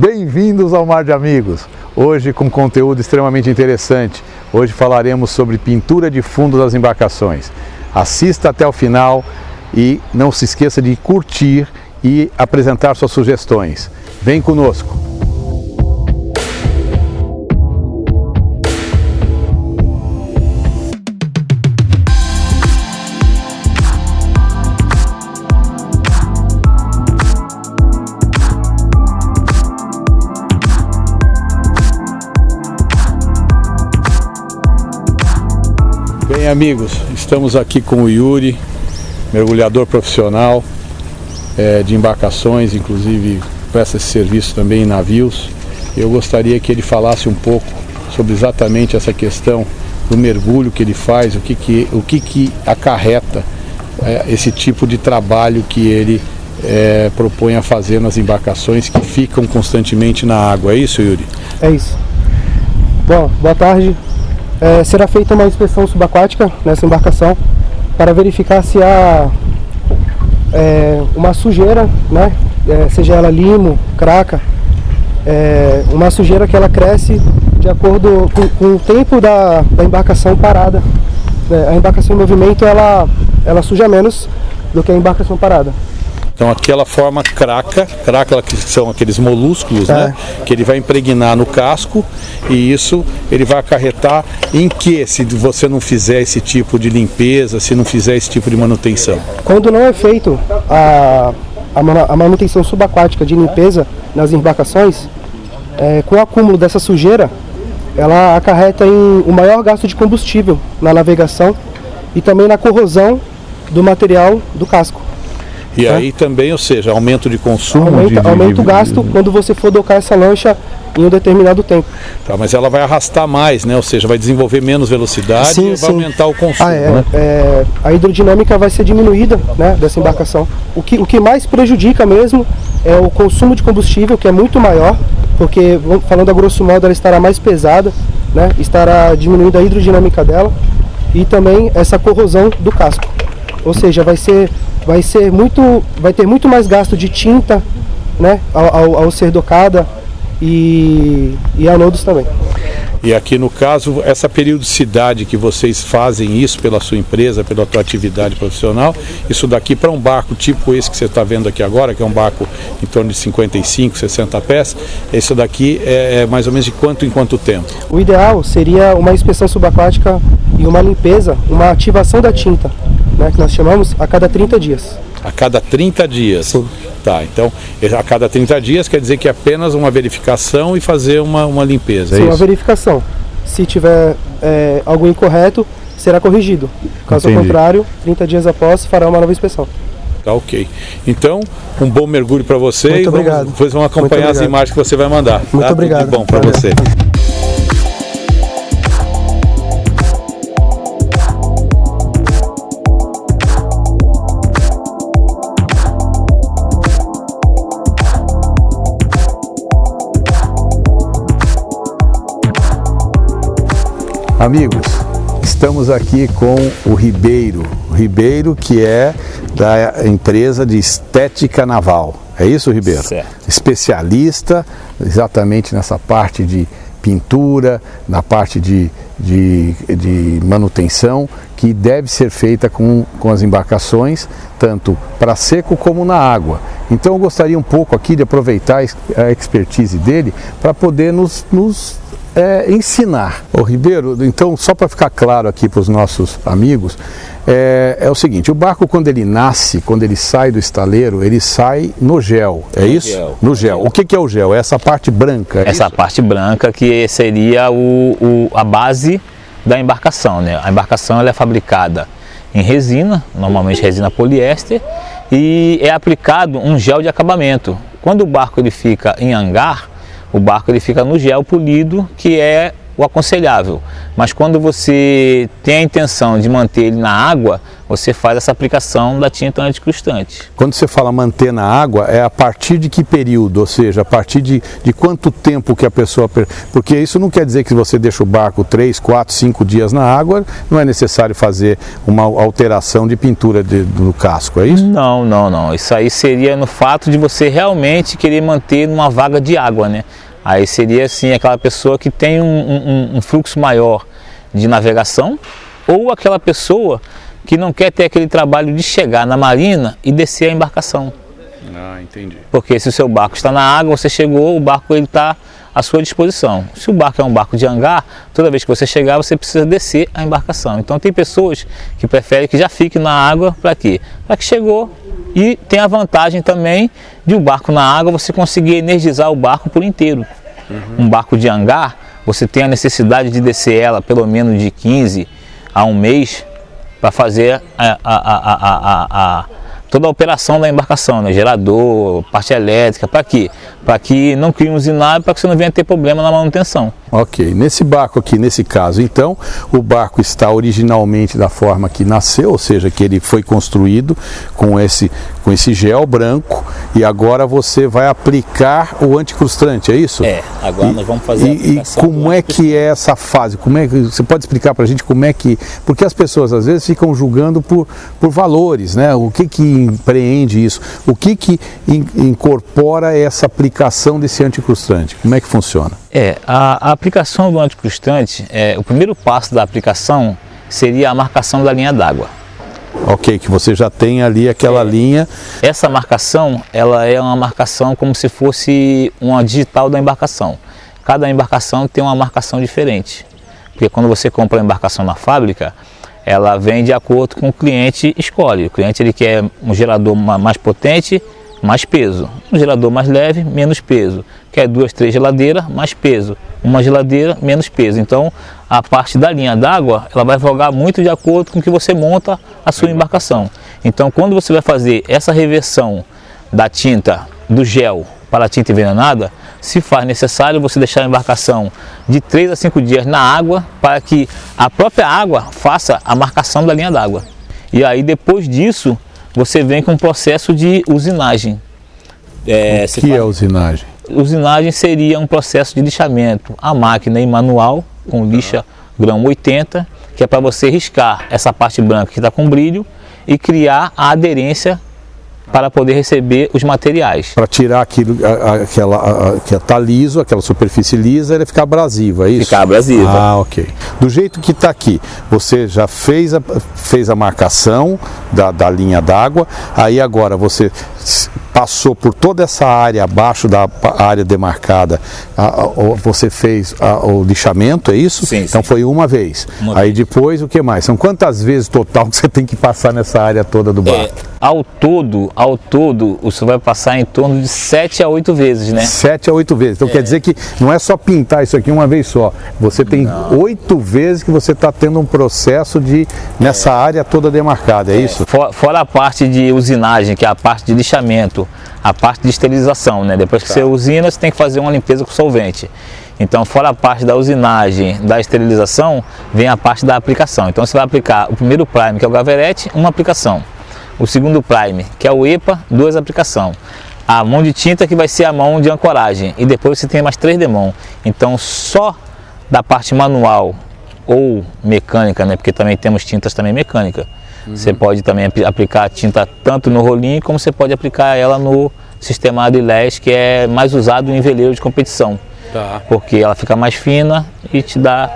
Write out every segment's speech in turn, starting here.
Bem-vindos ao Mar de Amigos, hoje com conteúdo extremamente interessante. Hoje falaremos sobre pintura de fundo das embarcações. Assista até o final e não se esqueça de curtir e apresentar suas sugestões. Vem conosco! Bem, amigos, estamos aqui com o Yuri, mergulhador profissional de embarcações, inclusive presta esse serviço também em navios. Eu gostaria que ele falasse um pouco sobre exatamente essa questão do mergulho que ele faz, o que acarreta esse tipo de trabalho que ele propõe a fazer nas embarcações que ficam constantemente na água. É isso, Yuri? É isso. Bom, boa tarde. Será feita uma inspeção subaquática nessa embarcação para verificar se há uma sujeira, né? Seja ela limo, craca, uma sujeira que ela cresce de acordo com o tempo da embarcação parada. A embarcação em movimento ela suja menos do que a embarcação parada. Então aqui ela forma craca que são aqueles molúsculos, né? Que ele vai impregnar no casco, e isso ele vai acarretar em que, se você não fizer esse tipo de limpeza, se não fizer esse tipo de manutenção? Quando não é feito a manutenção subaquática de limpeza nas embarcações, com o acúmulo dessa sujeira, ela acarreta em um maior gasto de combustível na navegação e também na corrosão do material do casco. E aí também, ou seja, aumento de consumo. Aumenta o gasto quando você for docar essa lancha em um determinado tempo. Tá, mas ela vai arrastar mais, né? Ou seja, vai desenvolver menos velocidade e vai aumentar o consumo. A hidrodinâmica vai ser diminuída, né, dessa embarcação. O que mais prejudica mesmo é o consumo de combustível, que é muito maior, porque, falando a grosso modo, ela estará mais pesada, né? Estará diminuindo a hidrodinâmica dela e também essa corrosão do casco. Ou seja, vai ter muito mais gasto de tinta, né, ao ser docada e anodos também. E aqui no caso, essa periodicidade que vocês fazem isso pela sua empresa, pela tua atividade profissional, isso daqui para um barco tipo esse que você está vendo aqui agora, que é um barco em torno de 55, 60 pés, isso daqui é mais ou menos de quanto em quanto tempo? O ideal seria uma inspeção subaquática e uma limpeza, uma ativação da tinta, né, que nós chamamos, a cada 30 dias. A cada 30 dias? Sim. Tá, então a cada 30 dias quer dizer que é apenas uma verificação e fazer uma limpeza, Sim, é isso? Uma verificação. Se tiver algo incorreto, será corrigido. Caso contrário, 30 dias após, fará uma nova inspeção. Tá, ok. Então, um bom mergulho para você. Muito obrigado. Depois vamos acompanhar as imagens que você vai mandar. Muito tá? obrigado. Tudo de bom para você. Amigos, estamos aqui com o Ribeiro, que é da empresa de estética naval. É isso, Ribeiro? Certo. Especialista exatamente nessa parte de pintura, na parte de manutenção, que deve ser feita com as embarcações, tanto para seco como na água. Então eu gostaria um pouco aqui de aproveitar a expertise dele para poder nos ensinar. Ô Ribeiro, então só para ficar claro aqui para os nossos amigos, é o seguinte: o barco quando ele nasce, quando ele sai do estaleiro, ele sai no gel, é isso? No gel. O que é o gel? É essa parte branca? Essa parte branca que seria a base da embarcação, né? A embarcação ela é fabricada em resina, normalmente resina poliéster, e é aplicado um gel de acabamento. Quando o barco ele fica em hangar, o barco ele fica no gel polido, que é o aconselhável. Mas quando você tem a intenção de manter ele na água, você faz essa aplicação da tinta anticrustante. Quando você fala manter na água, é a partir de que período? Ou seja, a partir de quanto tempo que a pessoa... Porque isso não quer dizer que você deixa o barco 3, 4, 5 dias na água, não é necessário fazer uma alteração de pintura do casco, é isso? Não, não, não. Isso aí seria no fato de você realmente querer manter numa vaga de água, né? Aí seria assim, aquela pessoa que tem um fluxo maior de navegação, ou aquela pessoa que não quer ter aquele trabalho de chegar na marina e descer a embarcação. Ah, entendi. Porque se o seu barco está na água, você chegou, o barco está à sua disposição. Se o barco é um barco de hangar, toda vez que você chegar, você precisa descer a embarcação. Então tem pessoas que preferem que já fique na água, para quê? Para que chegou. E tem a vantagem também de o barco na água você conseguir energizar o barco por inteiro. Um barco de hangar, você tem a necessidade de descer ela pelo menos de 15 a um mês para fazer toda a operação da embarcação, né? Gerador, parte elétrica, para quê? Para que não crie um usinado, para que você não venha ter problema na manutenção. Ok, nesse barco aqui, nesse caso, então, o barco está originalmente da forma que nasceu, ou seja, que ele foi construído com esse gel branco, e agora você vai aplicar o anticrustante, é isso? É, agora nós vamos fazer a aplicação. E como é que é essa fase? Como é que você pode explicar para a gente como é que... Porque as pessoas às vezes ficam julgando por valores, né? O que empreende isso? O que incorpora essa aplicação desse anticrustante? Como é que funciona? A aplicação do anticrustante, o primeiro passo da aplicação seria a marcação da linha d'água. Ok, que você já tem ali aquela linha. Essa marcação, ela é uma marcação como se fosse uma digital da embarcação. Cada embarcação tem uma marcação diferente. Porque quando você compra a embarcação na fábrica, ela vem de acordo com o cliente escolhe. O cliente ele quer um gerador mais potente, mais peso. Um gerador mais leve, menos peso. Quer 2, 3 geladeiras, mais peso. Uma geladeira, menos peso. Então, a parte da linha d'água, ela vai vogar muito de acordo com o que você monta a sua embarcação. Então, quando você vai fazer essa reversão da tinta, do gel para a tinta envenenada, se faz necessário você deixar a embarcação de 3 a 5 dias na água, para que a própria água faça a marcação da linha d'água. E aí, depois disso, você vem com um processo de usinagem. O que é usinagem? Usinagem seria um processo de lixamento a máquina e manual, com lixa grão 80, que é para você riscar essa parte branca que está com brilho e criar a aderência para poder receber os materiais. Para tirar aquilo que está liso, aquela superfície lisa, ele ficar abrasivo, é isso? Ficar abrasiva. Ah, ok. Do jeito que está aqui, você já fez a marcação da linha d'água, aí agora você passou por toda essa área abaixo da área demarcada, você fez o lixamento, é isso? Sim, então sim. foi uma vez. Aí depois o que mais? São quantas vezes total que você tem que passar nessa área toda do barco? Ao todo, você vai passar em torno de 7 a 8 vezes, né? 7 a 8 vezes. Então quer dizer que não é só pintar isso aqui uma vez só. Você tem 8 vezes que você está tendo um processo nessa área toda demarcada, é isso? Fora a parte de usinagem, que é a parte de lixamento, a parte de esterilização, né? Depois que você usina, você tem que fazer uma limpeza com solvente. Então, fora a parte da usinagem, da esterilização, vem a parte da aplicação. Então, você vai aplicar o primeiro prime, que é o gaverete, uma aplicação. O segundo prime, que é o EPA, 2 aplicações. A mão de tinta, que vai ser a mão de ancoragem. E depois você tem mais 3 demão. Então, só da parte manual ou mecânica, né? Porque também temos tintas também mecânicas. Você pode também aplicar a tinta tanto no rolinho, como você pode aplicar ela no sistema Adilés, que é mais usado em veleiro de competição. Tá. Porque ela fica mais fina e te dá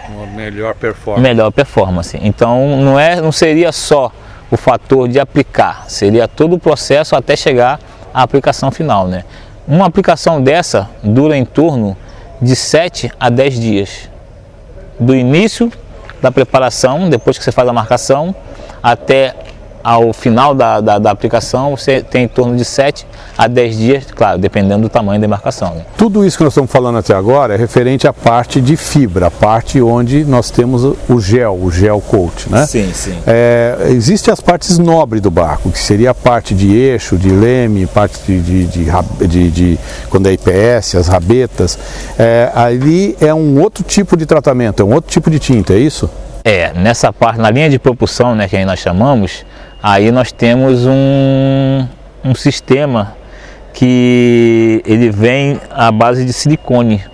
uma melhor performance. Melhor performance. Então não seria só o fator de aplicar, seria todo o processo até chegar à aplicação final, né? Uma aplicação dessa dura em torno de 7 a 10 dias. Do início da preparação, depois que você faz a marcação, até ao final da aplicação, você tem em torno de 7 a 10 dias, claro, dependendo do tamanho da embarcação, né? Tudo isso que nós estamos falando até agora é referente à parte de fibra, a parte onde nós temos o gel coat, né? Sim, sim. Existem as partes nobres do barco, que seria a parte de eixo, de leme, parte de quando é IPS, as rabetas. Ali é um outro tipo de tratamento, é um outro tipo de tinta, é isso? Nessa parte, na linha de propulsão, né, que aí nós chamamos, aí nós temos um sistema que ele vem à base de silicone.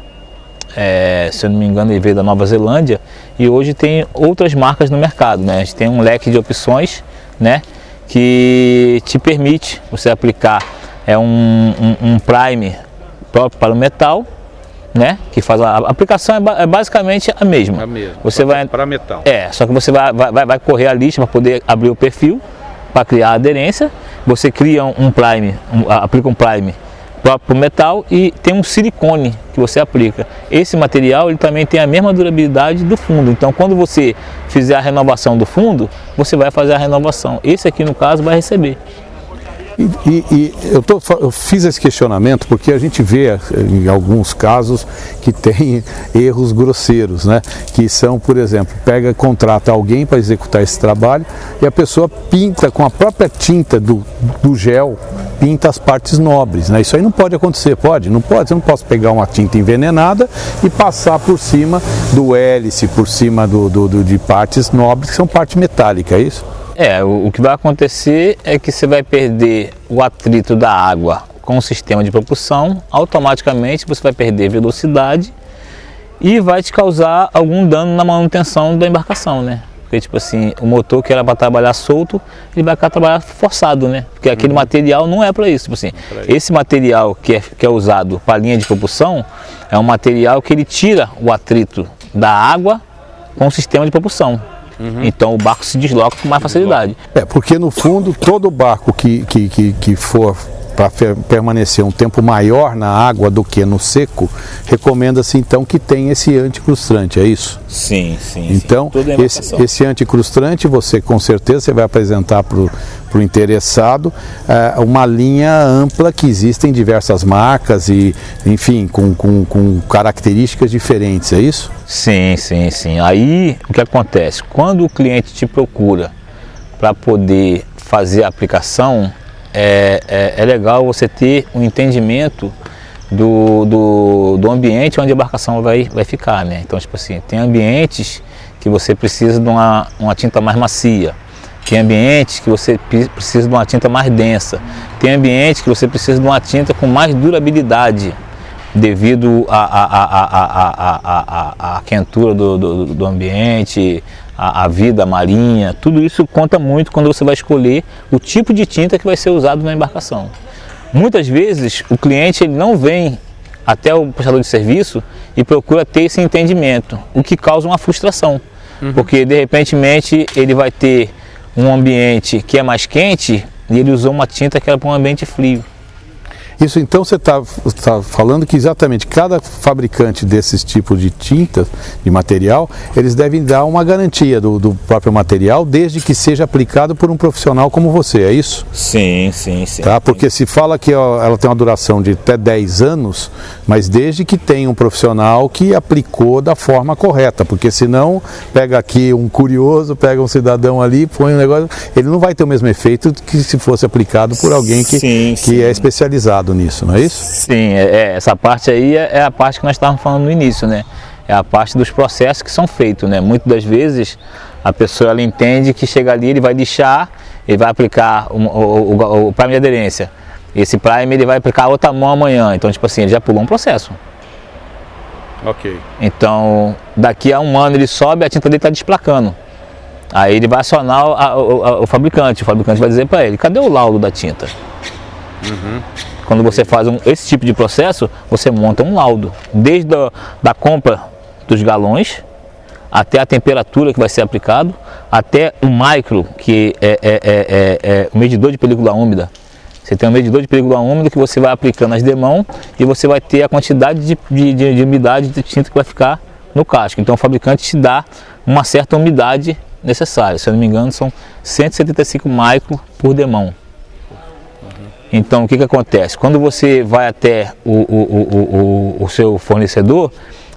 Se eu não me engano, ele veio da Nova Zelândia e hoje tem outras marcas no mercado, né? A gente tem um leque de opções, né, que te permite você aplicar um primer próprio para o metal, né, que faz a aplicação é basicamente a mesma. Você vai para metal. Só que você vai correr a lixa para poder abrir o perfil, para criar a aderência. Você cria um primer, aplica um primer próprio para o metal e tem um silicone que você aplica. Esse material ele também tem a mesma durabilidade do fundo. Então, quando você fizer a renovação do fundo, você vai fazer a renovação. Esse aqui, no caso, vai receber. Eu fiz esse questionamento porque a gente vê em alguns casos que tem erros grosseiros, né? Que são, por exemplo, contrata alguém para executar esse trabalho e a pessoa pinta com a própria tinta do gel, pinta as partes nobres, né? Isso aí não pode acontecer, pode? Não pode, você não pode pegar uma tinta envenenada e passar por cima do hélice, por cima de partes nobres, que são parte metálica, é isso? O que vai acontecer é que você vai perder o atrito da água com o sistema de propulsão, automaticamente você vai perder velocidade e vai te causar algum dano na manutenção da embarcação, né? Porque, tipo assim, o motor que era para trabalhar solto, ele vai ficar trabalhar forçado, né? Porque aquele material não é para isso. Tipo assim, esse material que é usado para a linha de propulsão é um material que ele tira o atrito da água com o sistema de propulsão. Então o barco se desloca com mais facilidade. Porque no fundo todo barco que for para permanecer um tempo maior na água do que no seco, recomenda-se então que tenha esse anticrustante, é isso? Sim. Então esse anticrustante você com certeza vai apresentar para o interessado uma linha ampla que existem diversas marcas e enfim com características diferentes, é isso? Sim. Aí o que acontece? Quando o cliente te procura para poder fazer a aplicação, é legal você ter um entendimento do ambiente onde a embarcação vai ficar, né? Então, tipo assim, tem ambientes que você precisa de uma tinta mais macia, tem ambientes que você precisa de uma tinta mais densa, tem ambientes que você precisa de uma tinta com mais durabilidade, devido à quentura do ambiente, a vida marinha. Tudo isso conta muito quando você vai escolher o tipo de tinta que vai ser usado na embarcação. Muitas vezes o cliente ele não vem até o prestador de serviço e procura ter esse entendimento, o que causa uma frustração, porque de repente ele vai ter um ambiente que é mais quente e ele usou uma tinta que era para um ambiente frio. Isso então você está falando que exatamente cada fabricante desses tipos de tintas, de material, eles devem dar uma garantia do próprio material, desde que seja aplicado por um profissional como você, é isso? Sim. Tá? Porque se fala que ela tem uma duração de até 10 anos, mas desde que tenha um profissional que aplicou da forma correta, porque senão pega aqui um curioso, pega um cidadão ali, põe um negócio, ele não vai ter o mesmo efeito que se fosse aplicado por alguém que é especializado nisso, não é isso? Sim, essa parte aí é a parte que nós estávamos falando no início, né? É a parte dos processos que são feitos, né? Muitas das vezes a pessoa ela entende que chega ali, ele vai lixar, ele vai aplicar o primer de aderência. Esse primer ele vai aplicar outra mão amanhã, então tipo assim, ele já pulou um processo. Ok. Então daqui a um ano ele sobe, a tinta dele está desplacando. Aí ele vai acionar o fabricante vai dizer para ele, cadê o laudo da tinta? Quando você faz esse tipo de processo, você monta um laudo, desde da compra dos galões, até a temperatura que vai ser aplicado, até o micro, que é o medidor de película úmida. Você tem um medidor de película úmida que você vai aplicando as demãos e você vai ter a quantidade de umidade de tinta que vai ficar no casco. Então o fabricante te dá uma certa umidade necessária. Se eu não me engano, são 175 micro por demão. Então, o que acontece? Quando você vai até o seu fornecedor,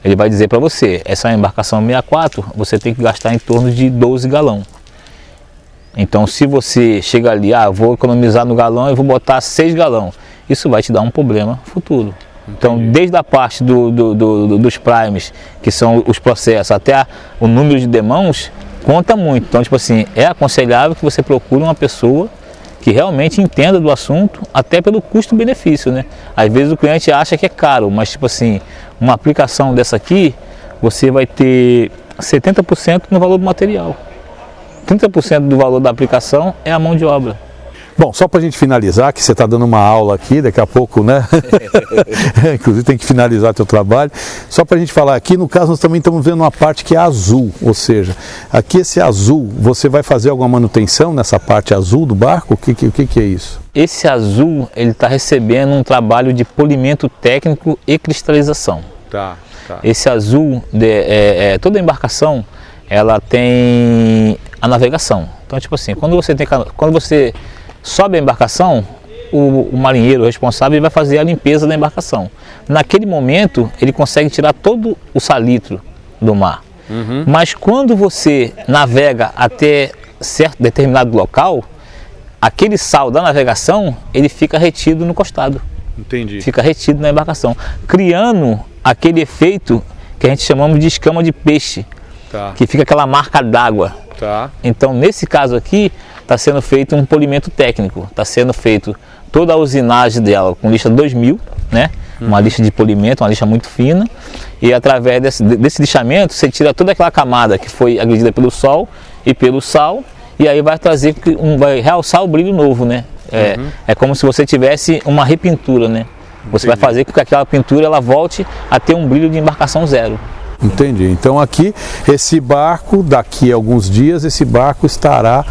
ele vai dizer para você, essa embarcação 64, você tem que gastar em torno de 12 galão. Então, se você chega ali, vou economizar no galão e vou botar 6 galão, isso vai te dar um problema futuro. Então, desde a parte dos primes, que são os processos, até o número de demãos, conta muito. Então, tipo assim, é aconselhável que você procure uma pessoa que realmente entenda do assunto, até pelo custo-benefício, né? Às vezes o cliente acha que é caro, mas tipo assim, uma aplicação dessa aqui, você vai ter 70% no valor do material. 30% do valor da aplicação é a mão de obra. Bom, só para a gente finalizar, que você está dando uma aula aqui, daqui a pouco, né? Inclusive tem que finalizar teu trabalho. Só para a gente falar aqui, no caso nós também estamos vendo uma parte que é azul, ou seja, aqui esse azul, você vai fazer alguma manutenção nessa parte azul do barco? O que é isso? Esse azul, ele está recebendo um trabalho de polimento técnico e cristalização. Tá. Esse azul, toda embarcação, ela tem a navegação. Então, tipo assim, quando você sobe a embarcação, o marinheiro responsável vai fazer a limpeza da embarcação. Naquele momento, ele consegue tirar todo o salitro do mar. Mas quando você navega até certo determinado local, aquele sal da navegação, ele fica retido no costado. Entendi. Fica retido na embarcação, criando aquele efeito que a gente chamamos de escama de peixe, que fica aquela marca d'água. Então, nesse caso aqui, está sendo feito um polimento técnico, está sendo feito toda a usinagem dela com lixa 2000, né? Uma lixa de polimento, uma lixa muito fina, e através desse lixamento você tira toda aquela camada que foi agredida pelo sol e pelo sal, e aí vai trazer, vai realçar o brilho novo, né? É como se você tivesse uma repintura, né? Você vai fazer com que aquela pintura ela volte a ter um brilho de embarcação zero. Entendi. Então aqui, esse barco, daqui a alguns dias, esse barco estará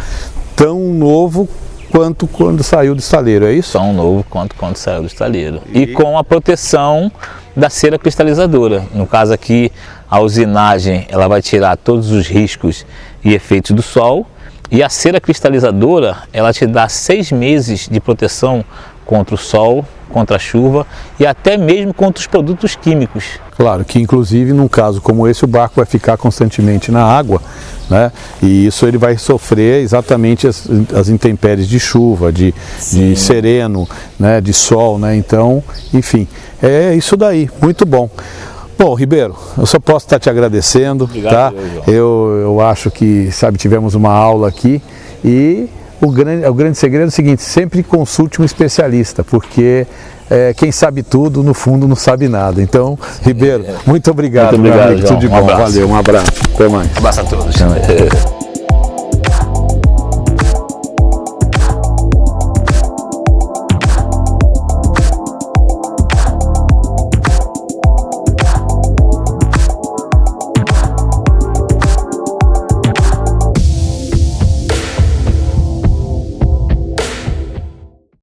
tão novo quanto quando saiu do estaleiro, é isso? Tão novo quanto quando saiu do estaleiro. E com a proteção da cera cristalizadora. No caso aqui, a usinagem ela vai tirar todos os riscos e efeitos do sol. E a cera cristalizadora, ela te dá 6 meses de proteção contra o sol, contra a chuva e até mesmo contra os produtos químicos. Claro, que inclusive num caso como esse o barco vai ficar constantemente na água, né? E isso ele vai sofrer exatamente as intempéries de chuva, de sereno, né? De sol, né? Então, enfim, é isso daí, muito bom. Bom, Ribeiro, eu só posso estar te agradecendo. Obrigado, tá? Eu acho que, tivemos uma aula aqui e o grande segredo é o seguinte, sempre consulte um especialista, porque quem sabe tudo, no fundo, não sabe nada. Então, Ribeiro, muito obrigado. Muito obrigado, meu amigo, João. tudo de bom. Um abraço. Valeu, um abraço. Até mais. Um abraço a todos.